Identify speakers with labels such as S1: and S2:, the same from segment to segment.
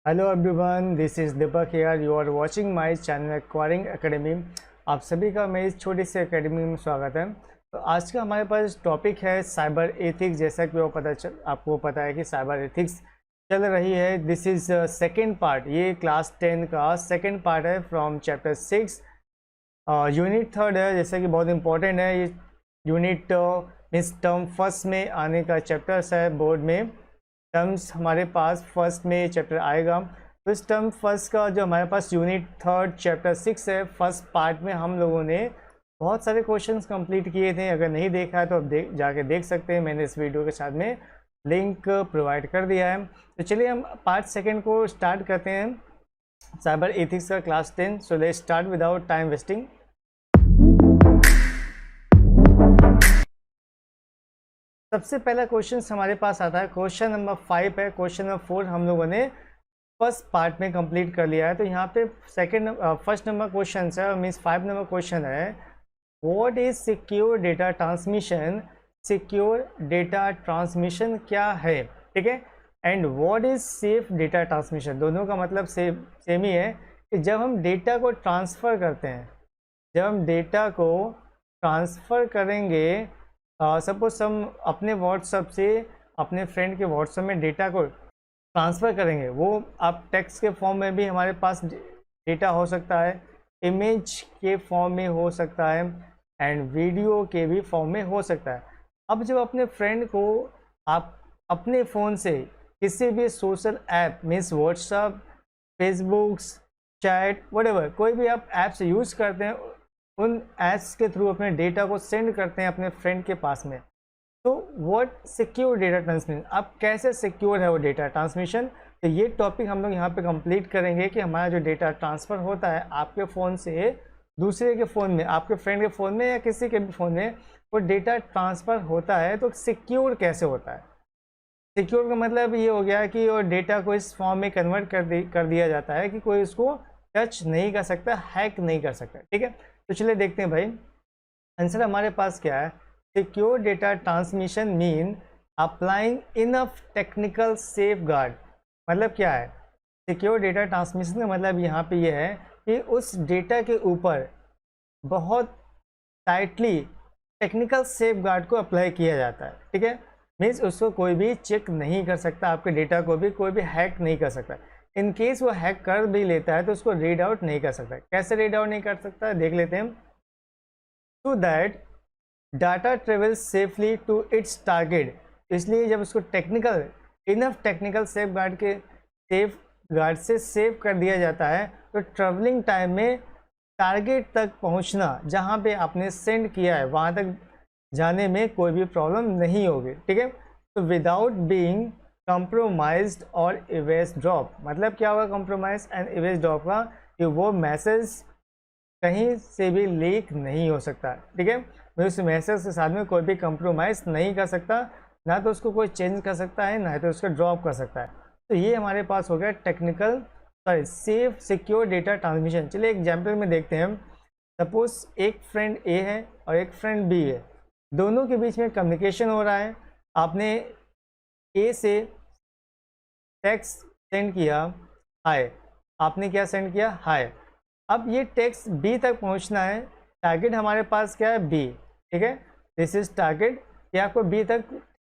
S1: Hello everyone, this is Deepak here. You are watching my channel acquiring academy. आप सभी का मेरी इस छोटी सी एकेडमी में स्वागत है। तो आज का हमारे पास टॉपिक है साइबर एथिक्स। जैसा कि आपको पता है कि साइबर एथिक्स चल रही है। This is second part. ये क्लास 10 का सेकेंड पार्ट है फ्रॉम चैप्टर 6। यूनिट थर्ड है, जैसा कि बहुत इंपॉर्टेंट है। ये यूनिट मीन्स टर्म फर्स्ट में आने का चैप्टर्स है। बोर्ड में टर्म्स हमारे पास फर्स्ट में चैप्टर आएगा। तो इस टर्म फर्स्ट का जो हमारे पास यूनिट थर्ड चैप्टर 6 है, फर्स्ट पार्ट में हम लोगों ने बहुत सारे क्वेश्चंस कंप्लीट किए थे। अगर नहीं देखा है तो आप जाके देख सकते हैं। मैंने इस वीडियो के साथ में लिंक प्रोवाइड कर दिया है। तो चलिए हम पार्ट सेकेंड को स्टार्ट करते हैं, साइबर एथिक्स का class 10। So let's start without time wasting. सबसे पहला क्वेश्चन हमारे पास आता है, क्वेश्चन नंबर 5 है। क्वेश्चन नंबर 4 हम लोगों ने फर्स्ट पार्ट में कंप्लीट कर लिया है। तो यहाँ पे फर्स्ट नंबर क्वेश्चन है, मीन्स 5 नंबर क्वेश्चन है, what is secure data transmission. Secure data transmission क्या है, ठीक है। And what is safe data transmission. दोनों का मतलब सेम ही है कि जब हम डेटा को ट्रांसफ़र करते हैं, जब हम डेटा को ट्रांसफ़र करेंगे, सपोज हम अपने व्हाट्सएप से अपने फ्रेंड के व्हाट्सएप में डेटा को ट्रांसफ़र करेंगे। वो आप टेक्स्ट के फॉर्म में भी हमारे पास डेटा हो सकता है, इमेज के फॉर्म में हो सकता है, एंड वीडियो के भी फॉर्म में हो सकता है। अब जब अपने फ्रेंड को आप अपने फ़ोन से किसी भी social app means WhatsApp, Facebooks, chat, whatever कोई भी आप ऐप्स यूज़ करते हैं, उन ऐप्स के थ्रू अपने डेटा को सेंड करते हैं अपने फ्रेंड के पास में। तो व्हाट सिक्योर डेटा ट्रांसमिशन, अब कैसे सिक्योर है वो डेटा ट्रांसमिशन। तो ये टॉपिक हम लोग यहाँ पे कंप्लीट करेंगे कि हमारा जो डेटा ट्रांसफ़र होता है आपके फ़ोन से दूसरे के फ़ोन में, आपके फ्रेंड के फ़ोन में या किसी के भी फ़ोन में वो डेटा ट्रांसफ़र होता है, तो सिक्योर कैसे होता है। सिक्योर का मतलब ये हो गया कि वो डेटा को इस फॉर्म में कन्वर्ट कर दिया जाता है कि कोई उसको टच नहीं कर सकता, हैक नहीं कर सकता, ठीक है। तो चलिए देखते हैं भाई, आंसर हमारे पास क्या है। Secure data transmission mean applying enough technical safe guard. मतलब क्या है सिक्योर डेटा ट्रांसमिशन का मतलब यहाँ पे ये है कि उस डेटा के ऊपर बहुत टाइटली टेक्निकल सेफ गार्ड को अप्लाई किया जाता है, ठीक है। मीन्स उसको कोई भी चेक नहीं कर सकता, आपके डेटा को भी कोई भी हैक नहीं कर सकता। इन केस वो हैक कर भी लेता है तो उसको रीड आउट नहीं कर सकता। कैसे रीड आउट नहीं कर सकता देख लेते हैं। To that data travels safely to its target. इसलिए जब उसको इनफ टेक्निकल सेफ गार्ड से सेव कर दिया जाता है तो ट्रेवलिंग टाइम में टारगेट तक पहुंचना, जहां पे आपने सेंड किया है वहां तक जाने में कोई भी प्रॉब्लम नहीं होगी, ठीक है। तो विदाउट बीइंग कंप्रोमाइज्ड और इवेज ड्रॉप। मतलब क्या होगा कंप्रोमाइज एंड इवेज ड्रॉप का, कि वो मैसेज कहीं से भी लीक नहीं हो सकता, ठीक है। मैं उस मैसेज के साथ में कोई भी कंप्रोमाइज़ नहीं कर सकता, ना तो उसको कोई चेंज कर सकता है, ना तो उसको ड्रॉप कर सकता है। तो ये हमारे पास हो गया सेफ सिक्योर डेटा ट्रांसमिशन। चलिए एग्जाम्पल में देखते हैं। सपोज एक फ्रेंड ए है और एक फ्रेंड बी है, दोनों के बीच में कम्युनिकेशन हो रहा है। आपने ए से टेक्स्ट सेंड किया हाय, आपने क्या सेंड किया हाय। अब ये टेक्स्ट बी तक पहुंचना है, टारगेट हमारे पास क्या है बी, ठीक है। दिस इज टारगेट कि आपको बी तक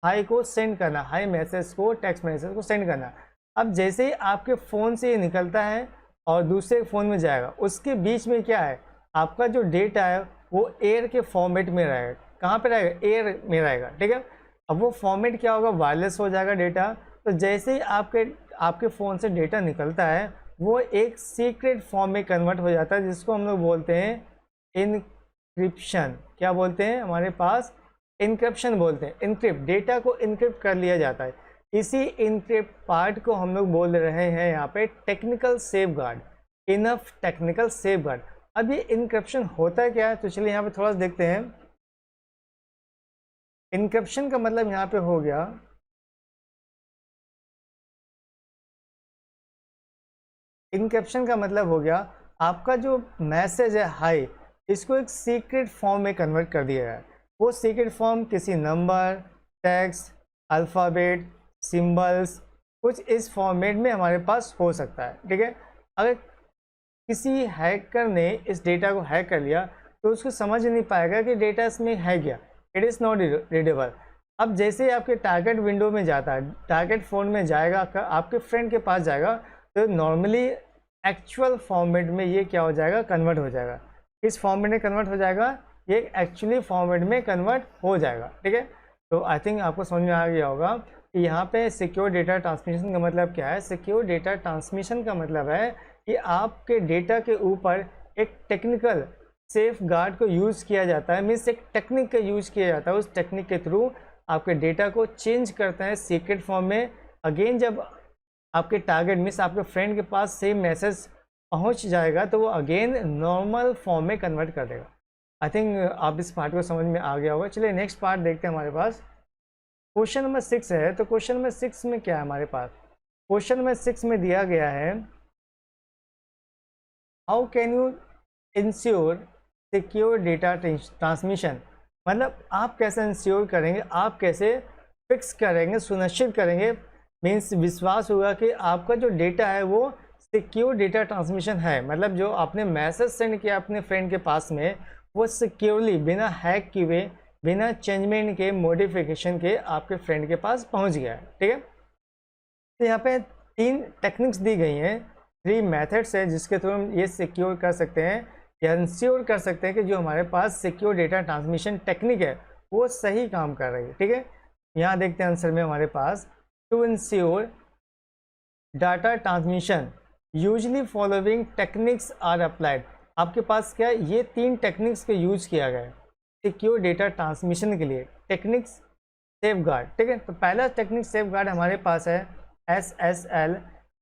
S1: हाई को सेंड करना, हाई मैसेज को, टेक्स्ट मैसेज को सेंड करना। अब जैसे ही आपके फ़ोन से ये निकलता है और दूसरे फ़ोन में जाएगा, उसके बीच में क्या है, आपका जो डेटा है वो एयर के फॉर्मेट में रहेगा। कहाँ पे रहेगा, एयर में रहेगा, ठीक है। अब वो फॉर्मेट क्या होगा, वायरलेस हो जाएगा डेटा। तो जैसे ही आपके फ़ोन से डेटा निकलता है वो एक सीक्रेट फॉर्म में कन्वर्ट हो जाता है, जिसको हम लोग बोलते हैं इनक्रिप्शन। क्या बोलते हैं हमारे पास, इनक्रिप्शन बोलते हैं। इनक्रिप्ट, डेटा को इनक्रिप्ट कर लिया जाता है। इसी इनक्रिप्ट पार्ट को हम लोग बोल रहे हैं यहाँ पे technical safe guard, enough technical safe guard. अब ये इनक्रिप्शन होता क्या है, तो चलिए यहाँ पे थोड़ा सा देखते हैं। इनक्रिप्शन का मतलब यहाँ पे हो गया, इनक्रिप्शन का मतलब हो गया आपका जो मैसेज है हाई, इसको एक सीक्रेट फॉर्म में कन्वर्ट कर दिया है। वो सीक्रेट फॉर्म किसी नंबर, टेक्स्ट, अल्फ़ाबेट, सिंबल्स कुछ इस फॉर्मेट में हमारे पास हो सकता है, ठीक है। अगर किसी हैकर ने इस डेटा को हैक कर लिया तो उसको समझ नहीं पाएगा कि डेटा इसमें है क्या, इट इज़ नॉट रीडेबल। अब जैसे ही आपके टारगेट विंडो में जाता है, टारगेट फ़ोन में जाएगा, आपके फ्रेंड के पास जाएगा, तो नॉर्मली एक्चुअल फॉर्मेट में ये क्या हो जाएगा, कन्वर्ट हो जाएगा। इस फॉर्मेट में कन्वर्ट हो जाएगा, ये एक्चुअली फॉर्मेट में कन्वर्ट हो जाएगा, ठीक है। तो आई थिंक आपको समझ में आ गया होगा कि यहाँ पे सिक्योर डेटा ट्रांसमिशन का मतलब क्या है। सिक्योर डेटा ट्रांसमिशन का मतलब है कि आपके डेटा के ऊपर एक टेक्निकल सेफ गार्ड को यूज़ किया जाता है, मीन्स एक टेक्निक का यूज़ किया जाता है। उस टेक्निक के थ्रू आपके डेटा को चेंज करते हैं सीक्रेट फॉर्म में। अगेन जब आपके टारगेट मीन्स आपके फ्रेंड के पास सेम मैसेज पहुंच जाएगा तो वो अगेन नॉर्मल फॉर्म में कन्वर्ट कर देगा। आई थिंक आप इस पार्ट को समझ में आ गया होगा। चलिए नेक्स्ट पार्ट देखते हैं। हमारे पास क्वेश्चन नंबर 6 है। तो क्वेश्चन नंबर 6 में क्या है हमारे पास, क्वेश्चन नंबर 6 में दिया गया है how can you ensure secure data transmission. मतलब आप कैसे इंश्योर करेंगे, आप कैसे फिक्स करेंगे, सुनिश्चित करेंगे, मीन्स विश्वास होगा कि आपका जो डेटा है वो सिक्योर डेटा ट्रांसमिशन है। मतलब जो आपने मैसेज सेंड किया अपने फ्रेंड के पास में वो सिक्योरली बिना हैक किए, बिना चेंजमेंट के, मॉडिफिकेशन के आपके फ्रेंड के पास पहुंच गया है, ठीक है। तो यहाँ पे 3 टेक्निक्स दी गई हैं, 3 मेथड्स है जिसके थ्रू हम ये सिक्योर कर सकते हैं या इंश्योर कर सकते हैं कि जो हमारे पास सिक्योर डेटा ट्रांसमिशन टेक्निक है वो सही काम कर रही है, ठीक है। यहाँ देखते हैं आंसर में हमारे पास, to ensure data transmission usually following techniques are applied. आपके पास क्या है, ये 3 टेक्निक्स का यूज किया गया है सिक्योर डेटा ट्रांसमिशन के लिए। टेक्निक्स सेफ गार्ड, ठीक है। तो पहला टेक्निक सेफ गार्ड हमारे पास है SSL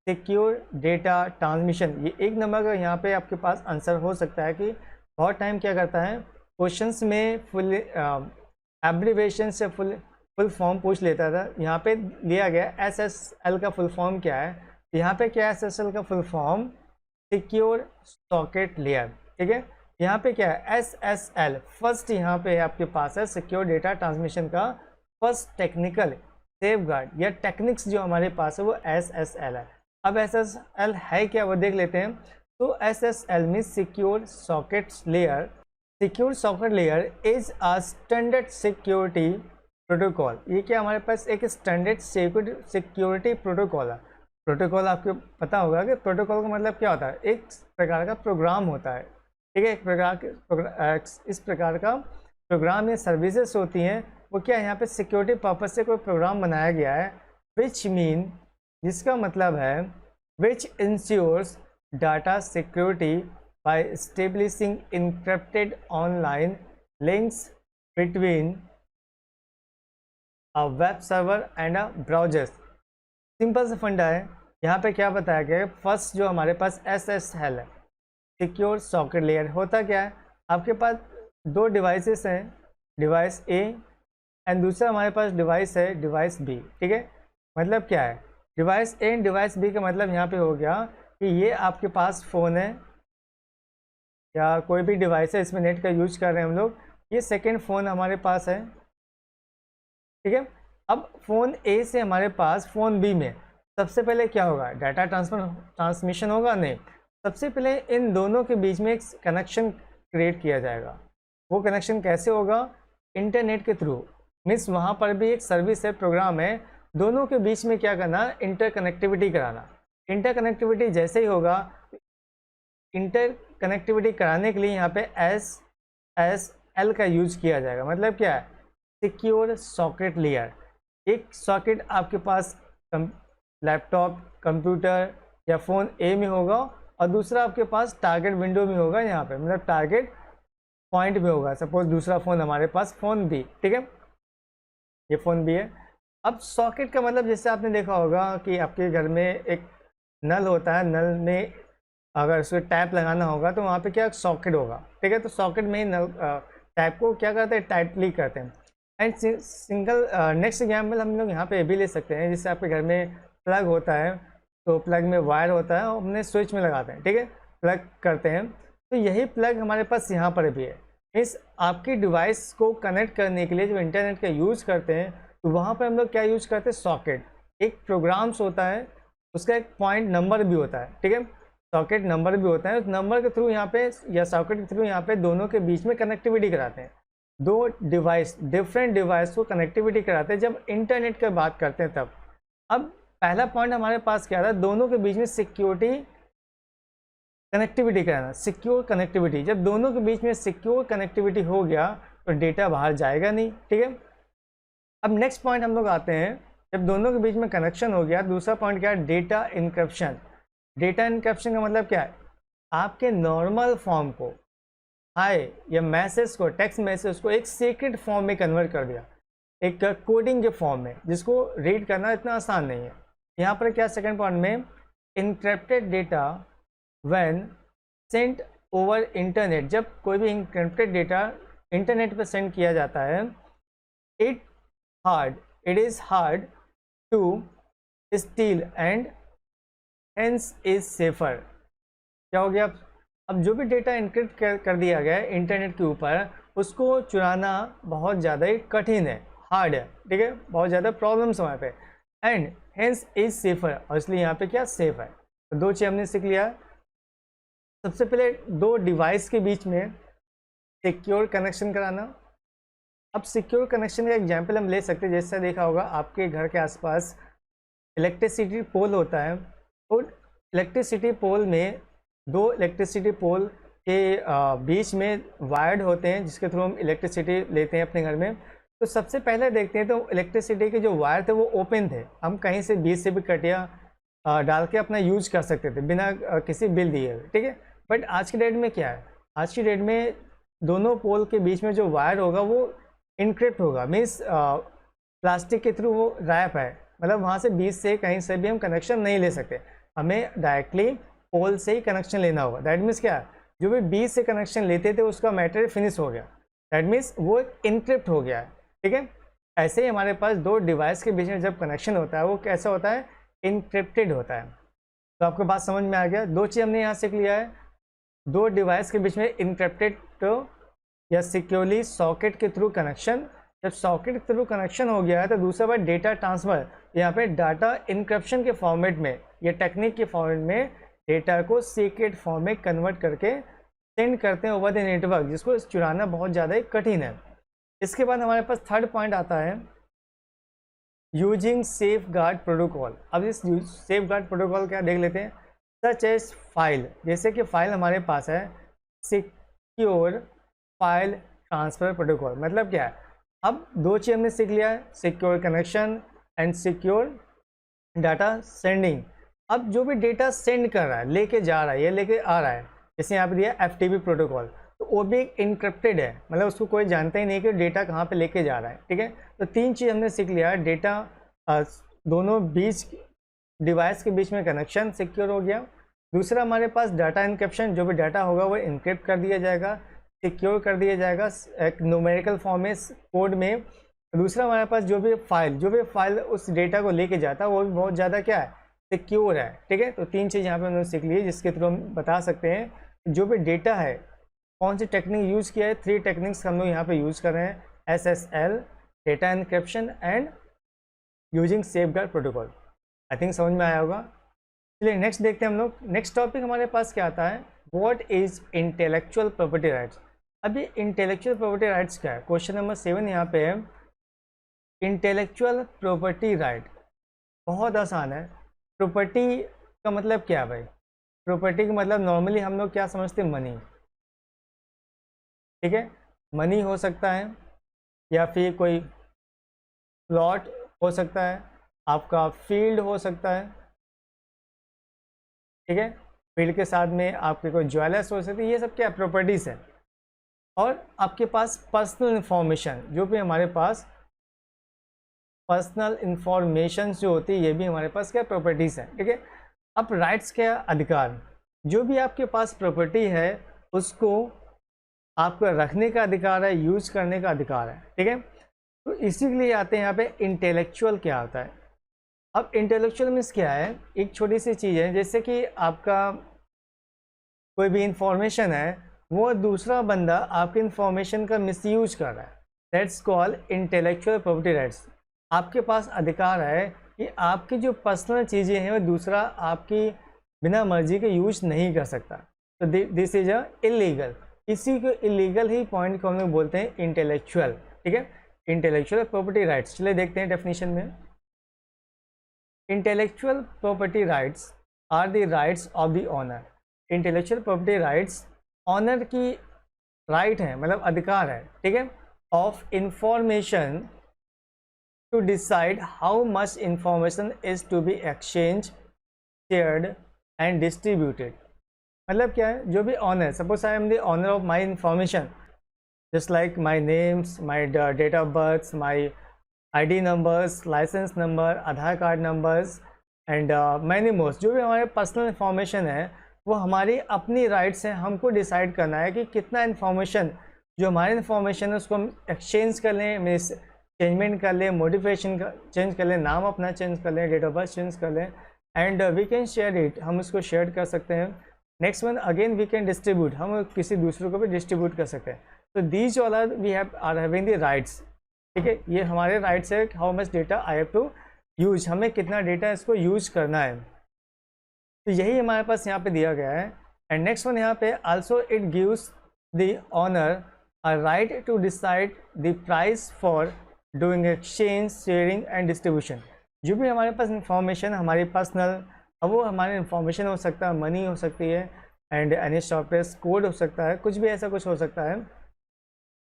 S1: सिक्योर डेटा ट्रांसमिशन। ये 1 नंबर का यहाँ पे आपके पास आंसर हो सकता है कि बहुत टाइम क्या करता है क्वेश्चंस में फुल एब्रीवेशन से फुल फॉर्म पूछ लेता था। यहाँ पे लिया गया SSL का फुल फॉर्म क्या है। यहाँ पे क्या है SSL का full form, secure socket layer, ठीक है। यहाँ पे क्या है SSL फर्स्ट, यहाँ पे आपके पास है सिक्योर डेटा ट्रांसमिशन का फर्स्ट टेक्निकल सेफ गार्ड या टेक्निक्स जो हमारे पास है वो SSL है। अब SSL है क्या वो देख लेते हैं। तो SSL mean secure sockets layer. Secure socket layer is a standard security protocol. ये क्या हमारे पास एक स्टैंडर्ड सिक्योरिटी प्रोटोकॉल है। प्रोटोकॉल आपको पता होगा कि प्रोटोकॉल का मतलब क्या होता है, एक प्रकार का प्रोग्राम होता है, ठीक है। एक प्रकार के इस प्रकार का प्रोग्राम या सर्विसेज होती हैं वो क्या है, यहाँ पे सिक्योरिटी पर्पज से कोई प्रोग्राम बनाया गया है, विच मीन जिसका मतलब है which ensures data security by establishing encrypted online links between a web server and a browser. Simple सा फंडा है। यहाँ पे क्या बताया गया है, फर्स्ट जो हमारे पास SSL है सिक्योर सॉकेट लेयर, होता क्या है आपके पास 2 डिवाइसेस हैं, डिवाइस A एंड दूसरा हमारे पास डिवाइस है डिवाइस B, ठीक है। मतलब क्या है device A and device B का मतलब यहाँ पे हो गया कि ये आपके पास फ़ोन है या कोई भी डिवाइस है, इसमें नेट का यूज कर रहे हैं हम लोग, ये सेकेंड फ़ोन हमारे पास है, ठीक है। अब फ़ोन A से हमारे पास फ़ोन B में सबसे पहले क्या होगा, डाटा ट्रांसमिशन होगा नहीं। सबसे पहले इन दोनों के बीच में एक कनेक्शन क्रिएट किया जाएगा। वो कनेक्शन कैसे होगा, इंटरनेट के थ्रू, मीन्स वहाँ पर भी एक सर्विस है, प्रोग्राम है, दोनों के बीच में क्या करना, इंटरकनेक्टिविटी कराना। इंटरकनेक्टिविटी जैसे ही होगा, इंटरकनेक्टिविटी कराने के लिए यहाँ पे SSL का यूज किया जाएगा। मतलब क्या है, सिक्योर सॉकेट लेयर। एक सॉकेट आपके पास लैपटॉप, कंप्यूटर या फ़ोन A में होगा और दूसरा आपके पास टारगेट विंडो में होगा, यहाँ पे मतलब टारगेट पॉइंट में होगा। सपोज दूसरा फ़ोन हमारे पास फ़ोन B, ठीक है, ये फ़ोन B है। अब सॉकेट का मतलब जैसे आपने देखा होगा कि आपके घर में एक नल होता है, नल में अगर उसको टैप लगाना होगा तो वहाँ पे क्या सॉकेट होगा, ठीक है। तो सॉकेट में ही नल टैप को क्या करते हैं, टाइटली करते हैं। एंड सिंगल नेक्स्ट एग्जाम्पल हम लोग यहाँ पे भी ले सकते हैं, जिससे आपके घर में प्लग होता है तो प्लग में वायर होता है और हमने स्विच में लगाते हैं, ठीक है, प्लग करते हैं। तो यही प्लग हमारे पास यहाँ पर भी है। इस आपकी डिवाइस को कनेक्ट करने के लिए जो इंटरनेट का यूज़ करते हैं तो वहाँ पर हम लोग क्या यूज़ करते हैं, सॉकेट। एक प्रोग्राम्स होता है, उसका एक पॉइंट नंबर भी होता है, ठीक है, सॉकेट नंबर भी होता है। उस नंबर के थ्रू यहाँ पे या सॉकेट के थ्रू यहाँ पे दोनों के बीच में कनेक्टिविटी कराते हैं। दो डिवाइस, डिफरेंट डिवाइस को कनेक्टिविटी कराते हैं जब इंटरनेट की बात करते हैं तब। अब पहला पॉइंट हमारे पास क्या था, दोनों के बीच में सिक्योरिटी कनेक्टिविटी कराना, सिक्योर कनेक्टिविटी। जब दोनों के बीच में सिक्योर कनेक्टिविटी हो गया तो डेटा बाहर जाएगा नहीं, ठीक है। अब नेक्स्ट पॉइंट हम लोग आते हैं, जब दोनों के बीच में कनेक्शन हो गया, दूसरा पॉइंट क्या है, डेटा इनक्रिप्शन। डेटा इनक्रिप्शन का मतलब क्या है, आपके नॉर्मल फॉर्म को, हाय या मैसेज को, टेक्स्ट मैसेज को एक सीक्रेट फॉर्म में कन्वर्ट कर दिया, एक कोडिंग के फॉर्म में, जिसको रीड करना इतना आसान नहीं है। यहाँ पर क्या सेकंड पॉइंट में, encrypted data when sent over internet, जब कोई भी इनक्रिप्टेड डेटा इंटरनेट पर सेंड किया जाता है, it is hard to steal and hence is safer. क्या हो गया, अब जो भी डेटा इनक्रिप्ट कर दिया गया है इंटरनेट के ऊपर, उसको चुराना बहुत ज़्यादा ही कठिन है, हार्ड है, ठीक है, बहुत ज़्यादा प्रॉब्लम्स वहाँ पे, एंड हेंस इज सेफर, और इसलिए यहाँ पे क्या, सेफ है। तो दो चीज़ हमने सीख लिया। सबसे पहले दो डिवाइस के बीच में सिक्योर कनेक्शन कराना। अब सिक्योर कनेक्शन का एग्जांपल हम ले सकते हैं, जैसा देखा होगा आपके घर के आसपास इलेक्ट्रिसिटी पोल होता है, और इलेक्ट्रिसिटी पोल में दो इलेक्ट्रिसिटी पोल के बीच में वायर्ड होते हैं, जिसके थ्रू हम इलेक्ट्रिसिटी लेते हैं अपने घर में। तो सबसे पहले देखते हैं तो इलेक्ट्रिसिटी के जो वायर थे वो ओपन थे, हम कहीं से बीच से भी कटिया डाल के अपना यूज कर सकते थे बिना किसी बिल दिए, ठीक है। बट आज की डेट में क्या है, आज की डेट में दोनों पोल के बीच में जो वायर होगा वो इनक्रिप्ट होगा, मीन्स प्लास्टिक के थ्रू वो रैप है, मतलब वहाँ से बीच से कहीं से भी हम कनेक्शन नहीं ले सकते, हमें डायरेक्टली पोल से ही कनेक्शन लेना होगा। दैट मीन्स क्या, जो भी बीच से कनेक्शन लेते थे उसका मैटर फिनिश हो गया, दैट मीन्स वो इनक्रिप्ट हो गया है, ठीक है। ऐसे ही हमारे पास दो डिवाइस के बीच में जब कनेक्शन होता है वो कैसा होता है, इनक्रिप्टेड होता है। तो आपको बात समझ में आ गया, दो चीज़ हमने यहाँ सीख लिया है, दो डिवाइस के बीच में इनक्रिप्टेड या सिक्योरली सॉकेट के थ्रू कनेक्शन। जब सॉकेट के थ्रू कनेक्शन हो गया है तो दूसरा बात डेटा ट्रांसफ़र, यहाँ पे डाटा इनक्रिप्शन के फॉर्मेट में या टेक्निक के फॉर्मेट में डेटा को सीक्रेट फॉर्म में कन्वर्ट करके सेंड करते हैं ओवर द नेटवर्क, जिसको चुराना बहुत ज़्यादा कठिन है। इसके बाद हमारे पास थर्ड पॉइंट आता है यूजिंग सेफ गार्ड प्रोटोकॉल। अब इस सेफ गार्ड प्रोटोकॉल क्या देख लेते हैं, सच एज फाइल, जैसे कि फाइल हमारे पास है, सिक्योर फाइल ट्रांसफ़र प्रोटोकॉल। मतलब क्या है, अब दो चीज़ हमने सीख लिया है, secure connection and secure data sending. अब जो भी डेटा सेंड कर रहा है, लेके जा रहा है या लेके आ रहा है, जैसे यहाँ पे दिया FTP प्रोटोकॉल, तो वो भी इनक्रिप्टेड है, मतलब उसको कोई जानता ही नहीं कि डेटा कहाँ पे लेके जा रहा है, ठीक है। तो तीन चीज़ हमने सीख लिया है, डेटा दोनों बीच डिवाइस के बीच में कनेक्शन सिक्योर हो गया, दूसरा हमारे पास डाटा इनक्रिप्शन, जो भी डाटा होगा वो इनक्रिप्ट कर दिया जाएगा, सिक्योर कर दिया जाएगा एक न्यूमेरिकल फॉर्म में, कोड में। दूसरा हमारे पास जो भी फाइल उस डेटा को लेके जाता है वो भी बहुत ज़्यादा क्या है, सिक्योर है, ठीक है। तो तीन चीज़ यहाँ पे हमने सीख ली है, जिसके थ्रू हम बता सकते हैं जो भी डेटा है कौन सी टेक्निक यूज़ किया है। थ्री टेक्निक्स हम लोग यहाँ पे यूज़ कर रहे हैं, SSL, data encryption and using safeguard protocol. I think समझ में आया होगा। चलिए नेक्स्ट देखते हैं हम लोग। नेक्स्ट टॉपिक हमारे पास क्या आता है, what is intellectual property rights. अभी इंटेलेक्चुअल प्रॉपर्टी राइट्स क्या है, क्वेश्चन नंबर 7 यहाँ पे है। इंटेलेक्चुअल प्रॉपर्टी राइट बहुत आसान है। प्रॉपर्टी का मतलब क्या है भाई, प्रॉपर्टी का मतलब नॉर्मली हम लोग क्या समझते हैं, मनी, ठीक है। मनी हो सकता है या फिर कोई प्लॉट हो सकता है, आपका फील्ड हो सकता है, ठीक है। फील्ड के साथ में आपके कोई ज्वेलर्स हो सकते हैं, ये सब क्या प्रॉपर्टीज़ हैं। और आपके पास पर्सनल इंफॉर्मेशन, जो भी हमारे पास पर्सनल इंफॉर्मेशन जो होती है, ये भी हमारे पास क्या प्रॉपर्टीज़ हैं, ठीक है। अब राइट्स क्या, अधिकार, जो भी आपके पास प्रॉपर्टी है उसको आपको रखने का अधिकार है, यूज करने का अधिकार है, ठीक है। तो इसी के लिए आते हैं यहाँ पे इंटेलेक्चुअल क्या होता है। अब इंटेलेक्चुअल मीन्स क्या है, एक छोटी सी चीज़ है, जैसे कि आपका कोई भी इंफॉर्मेशन है, वो दूसरा बंदा आपकी इंफॉर्मेशन का मिसयूज कर रहा है, that's called intellectual property rights. आपके पास अधिकार है कि आपकी जो पर्सनल चीज़ें हैं वो दूसरा आपकी बिना मर्जी के यूज नहीं कर सकता। तो दिस इज अ इलीगल। इसी को इलीगल ही पॉइंट को हम लोग बोलते हैं इंटेलेक्चुअल। ठीक है, इंटेलेक्चुअल प्रॉपर्टी राइट्स। चलिए देखते हैं डेफिनेशन में। Intellectual property rights are the rights of the owner. Intellectual property rights owner की राइट है, मतलब अधिकार है, ठीक है, of information to decide how much information is to be exchange, shared and distributed. मतलब क्या है, जो भी owner, suppose I am the owner of my information, just like my names, my date of birth, my ID numbers, licence number, Aadhaar card numbers and many most. जो भी हमारे personal information है वो हमारी अपनी राइट्स हैं। हमको डिसाइड करना है कि कितना इन्फॉर्मेशन, जो हमारी इन्फॉर्मेशन है उसको हम एक्सचेंज कर लें, मिस चेंजमेंट कर लें, मॉडिफिकेशन चेंज कर लें, नाम अपना चेंज कर लें, डेट ऑफ बर्थ चेंज कर लें, and we can share it, हम उसको शेयर कर सकते हैं। Next one again we can distribute, हम किसी दूसरे को भी डिस्ट्रीब्यूट कर सकते हैं। तो these all are we are having the rights. ठीक है, ये हमारे राइट्स है, how much data I have to use, हमें कितना डेटा इसको यूज करना है। तो यही हमारे पास यहाँ पे दिया गया है। एंड नेक्स्ट वन यहाँ पे also it gives the owner a right to decide the price for doing exchange, sharing and distribution. जो भी हमारे पास इंफॉर्मेशन हमारी पर्सनल, अब वो हमारी इंफॉर्मेशन हो सकता है, मनी हो सकती है, एंड एनी सॉफ्टवेयर कोड हो सकता है, कुछ भी ऐसा कुछ हो सकता है।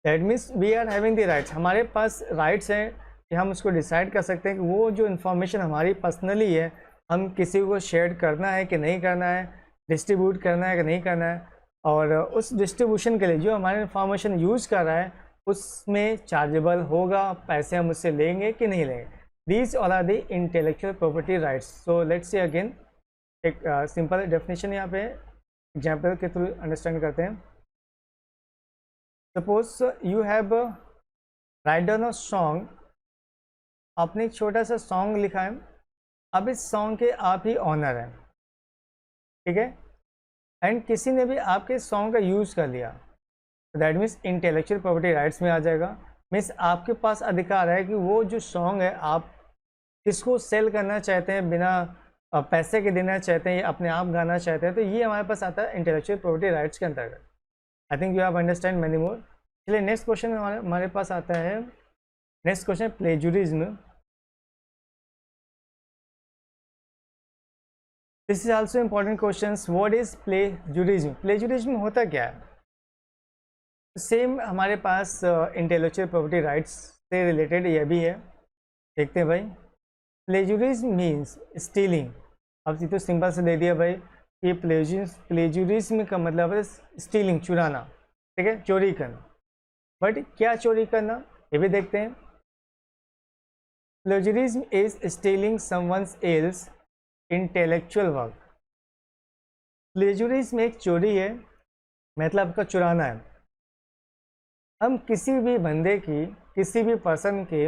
S1: That means we are having the rights, हमारे पास राइट्स हैं कि हम उसको डिसाइड कर सकते हैं कि वो जो इन्फॉर्मेशन हमारी पर्सनली है हम किसी को शेयर करना है कि नहीं करना है, डिस्ट्रीब्यूट करना है कि नहीं करना है, और उस डिस्ट्रीब्यूशन के लिए जो हमारी इन्फॉर्मेशन यूज़ कर रहा है उसमें चार्जेबल होगा, पैसे हम उससे लेंगे कि नहीं लेंगे। These all are the intellectual property rights. So let's see again, एक सिंपल डेफिनेशन यहाँ पे एग्जाम्पल के थ्रू अंडरस्टैंड करते हैं। Suppose you have write down a song, आपने एक छोटा सा सॉन्ग लिखा है, अब इस सॉन्ग के आप ही ऑनर हैं, ठीक है, एंड किसी ने भी आपके सॉन्ग का यूज़ कर लिया, that means intellectual property rights में आ जाएगा। मीन्स आपके पास अधिकार है कि वो जो सॉन्ग है आप किसको सेल करना चाहते हैं, बिना पैसे के देना चाहते हैं या अपने आप गाना चाहते हैं, तो ये हमारे पास आता है इंटेलेक्चुअल प्रॉपर्टी राइट्स के अंतर्गत। I think you have understand many more. चलिए नेक्स्ट क्वेश्चन हमारे पास आता है, next question plagiarism. This is also important question. What is plagiarism? Plagiarism होता क्या है? सेम हमारे पास इंटेलेक्चुअल प्रॉपर्टी राइट्स से रिलेटेड ये भी है, देखते हैं भाई। Plagiarism means stealing. अब ये तो सिंपल से दे दिया भाई कि प्लेजुरिज्म का मतलब है स्टीलिंग, चुराना, ठीक है, चोरी करना। बट क्या चोरी करना, ये भी देखते हैं। Plagiarism is stealing someone's else intellectual work. Plagiarism एक चोरी है, मतलब आपका चुराना है। हम किसी भी बंदे की, किसी भी पर्सन के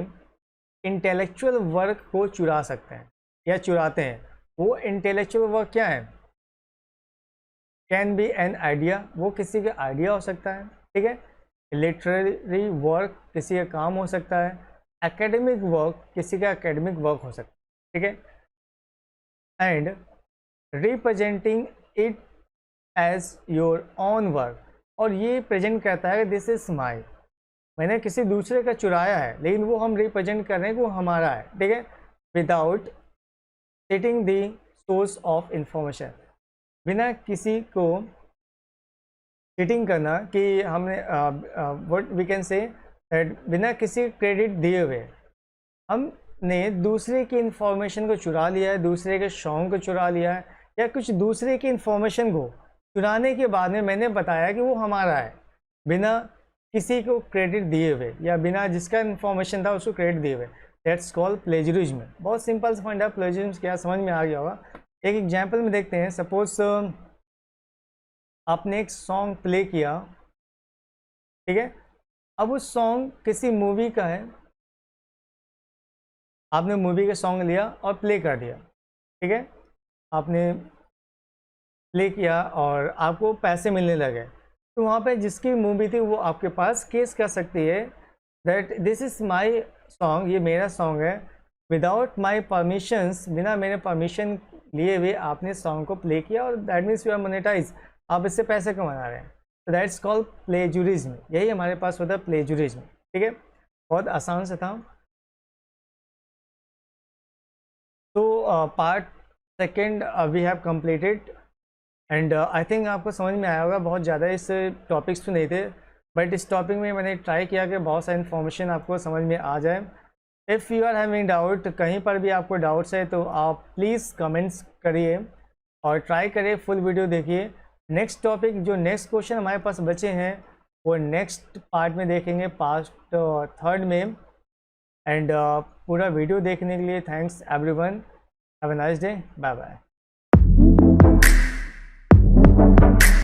S1: इंटेलेक्चुअल वर्क को चुरा सकते हैं या चुराते हैं। वो इंटेलेक्चुअल वर्क क्या है? कैन बी एन आइडिया, वो किसी का आइडिया हो सकता है, ठीक है। लिटरेरी वर्क किसी का काम हो सकता है। एकेडमिक वर्क किसी का एकेडमिक वर्क हो सकता है, ठीक है। And representing it as your own work, और ये प्रेजेंट करता है दिस इज माई, मैंने किसी दूसरे का चुराया है लेकिन वो हम रिप्रेजेंट कर रहे हैं कि वो हमारा है, ठीक है। Without setting the source of information, बिना किसी को चीटिंग करना कि हमने व्हाट वी कैन से, बिना किसी क्रेडिट दिए हुए हमने दूसरे की इंफॉर्मेशन को चुरा लिया है, दूसरे के सॉन्ग को चुरा लिया है, या कुछ दूसरे की इंफॉर्मेशन को चुराने के बाद में मैंने बताया कि वो हमारा है, बिना किसी को क्रेडिट दिए हुए या बिना जिसका इन्फॉर्मेशन था उसको क्रेडिट दिए हुए। That's called plagiarism. बहुत सिंपल सा पॉइंट है, प्लेजरिज्म क्या समझ में आ गया होगा। एक एग्जांपल में देखते हैं। सपोज आपने एक सॉन्ग प्ले किया, ठीक है, अब उस सॉन्ग किसी मूवी का है, आपने मूवी का सॉन्ग लिया और प्ले कर दिया, ठीक है, आपने प्ले किया और आपको पैसे मिलने लगे, तो वहाँ पे जिसकी मूवी थी वो आपके पास केस कर सकती है that this is my song, ये मेरा सॉन्ग है, विदाउट माई परमिशंस, बिना मेरे परमिशन लिए हुए आपने सॉन्ग को प्ले किया और that means you are monetise, आप इससे पैसे कमा रहे हैं, तो दैट्स कॉल्ड प्लेजुरिज्म। यही हमारे पास होता है प्लेजुरिज्म। ठीक है, बहुत आसान से था। तो part second we have completed and I think आपको समझ में आया होगा। बहुत ज़्यादा इस टॉपिक्स तो नहीं थे, बट इस टॉपिक में मैंने ट्राई किया कि बहुत सारी इन्फॉर्मेशन आपको समझ में आ जाए। If you are having doubt, कहीं पर भी आपको डाउट्स है तो आप प्लीज़ कमेंट्स करिए और ट्राई करिए, फुल वीडियो देखिए। नेक्स्ट टॉपिक, जो नेक्स्ट क्वेश्चन हमारे पास बचे हैं वो नेक्स्ट पार्ट में देखेंगे, पार्ट थर्ड में। एंड पूरा वीडियो देखने के लिए thanks everyone, have a nice day, bye bye.